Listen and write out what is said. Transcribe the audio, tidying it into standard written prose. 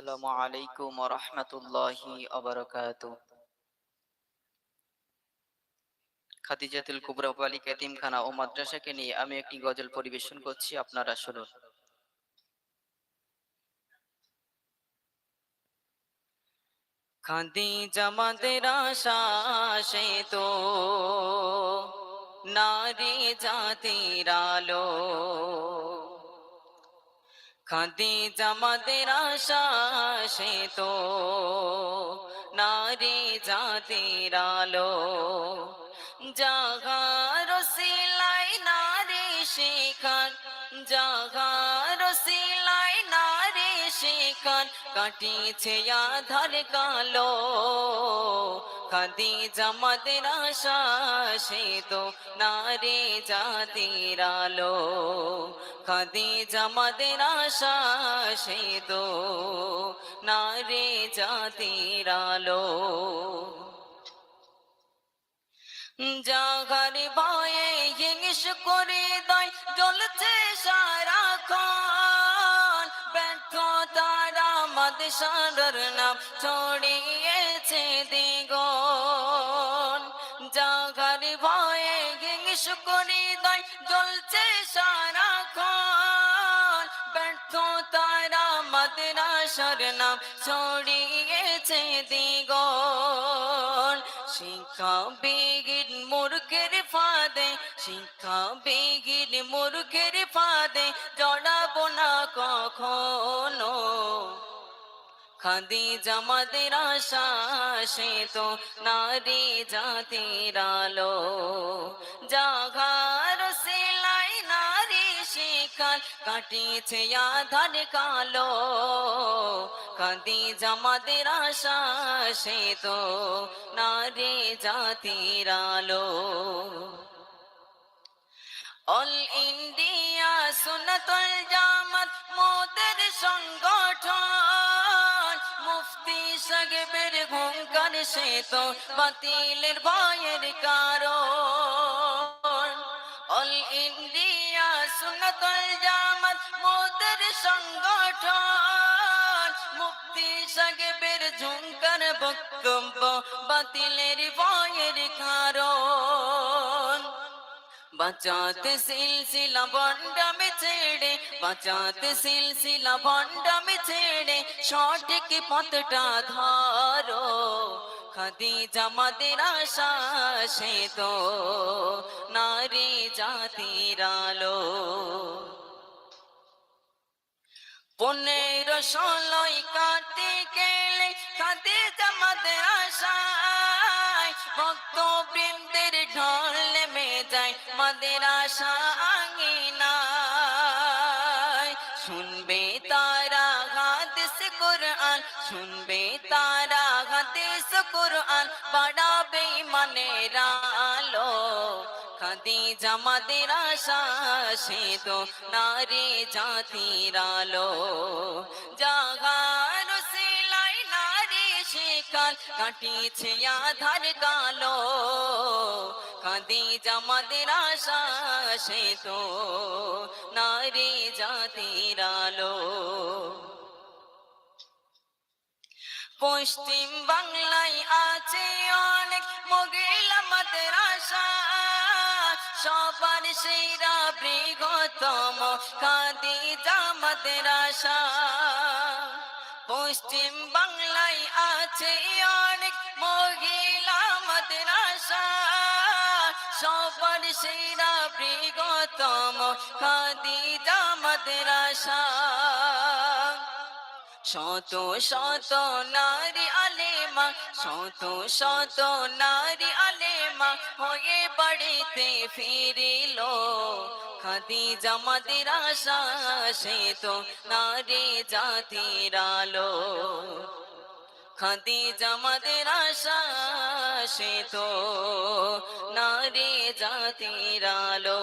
আসসালামু আলাইকুম ওয়া রাহমাতুল্লাহি ওয়া বারাকাতুহু। খাদিজাতুল কুবরা বালিকা এতিমখানা ও মাদ্রাসাকে নিয়ে আমি একটি গজল পরিবেশন করছি, আপনারা শুনুন। খাদিজা আমাদের আশা, সে তো নারী জাতির আলো। খাদিজা আমাদের আশা, সে তো নারী জাতির আলো। জাগার সিলাই নারী শিখান, জাগার সিলাই নারী শিখান, কাটিছে আধার কালো। খাদিজা আমাদের আশা, সে তো নারী জাতির আলো। খাদিজা আমাদের আশা, সে তো নারী জাতির আলো। জাগার ভয়ে হিংস করে দেয় জ্বলছে সারাক্ষণ, ব্যর্থ তারা মাদশার নাম ছড়িয়েছে দ্বিগুণ। জাগার ভয়ে হিংস করে দেয় জ্বলছে সারাক্ষণ, ব্যর্থ তারা মাদ্রাসার নাম ছড়িয়েছে দ্বিগুণ। শিক্ষা বিহীন মূর্খের ফাঁদে, শিক্ষা বিহীন মূর্খের ফাঁদে জড়াবো না কখনো। খাদিজা আমাদের আশা, সে তো নারী জাতির আলো। জাগার সিলাই নারী শিখান, কাটিছে আধার কালো। খাদিজা আমাদের আশা, সে তো নারী জাতির আলো। অল ইন্ডিয়া সুন্নাতুল জামাত মোদের সংগঠন, মুফতি সাহেবের হুঙ্কার, সে তো বাতিলের ভয়ের কারণ। অল ইন্ডিয়া সুন্নাতুল জামাত মোদের সংগঠন, মুফতি সাহেবের হুঙ্কার, বক্তব্য বাতিলের ভয়ের কারণ। বাঁচাতে সিলসিলা ভণ্ডামি ছেড়ে, বাঁচাতে সিলসিলা ভণ্ডামি ছেড়ে সঠিক পথটা ধরো। খাদিজা আমাদের আশা, সে তো নারী জাতির আলো। 15-16 কাটতে গেলে খাদিজা আমাদের আশায়, ভক্তবৃন্দের ঢল নেমে যায় মাদের আশা আঙ্গিনায়। শুনবে তারা হাদিস কুরআন, শুনবে তারা হাদিস কুরআন, বাড়াবে ইমানের আলো। খাদিজা আমাদের আশা, সে তো নারী জাতির আলো। জাগার সিলাই নারী শিখান, কাটিছে আধার কালো। খাদিজা আমাদের আশা, সে তো নারী জাতির আলো। পশ্চিম বাংলায় আছে অনেক মহিলা মাদ্রাসা, সবার সেরা বৃহত্তম খাদিজা মাদ্রাসা। পশ্চিম বাংলায় আছে অনেক মহিলা মাদ্রাসা, সবার সেরা বৃহত্তম খাদিজা মাদ্রাসা। শত শত নারী আলেমা, শত শত নারী আলেমা হয়ে বাড়িতে ফিরিল। খাদিজা আমাদের আশা, সে তো নারী জাতির আলো। খাদিজা আমাদের আশা, সে তো নারী জাতির আলো।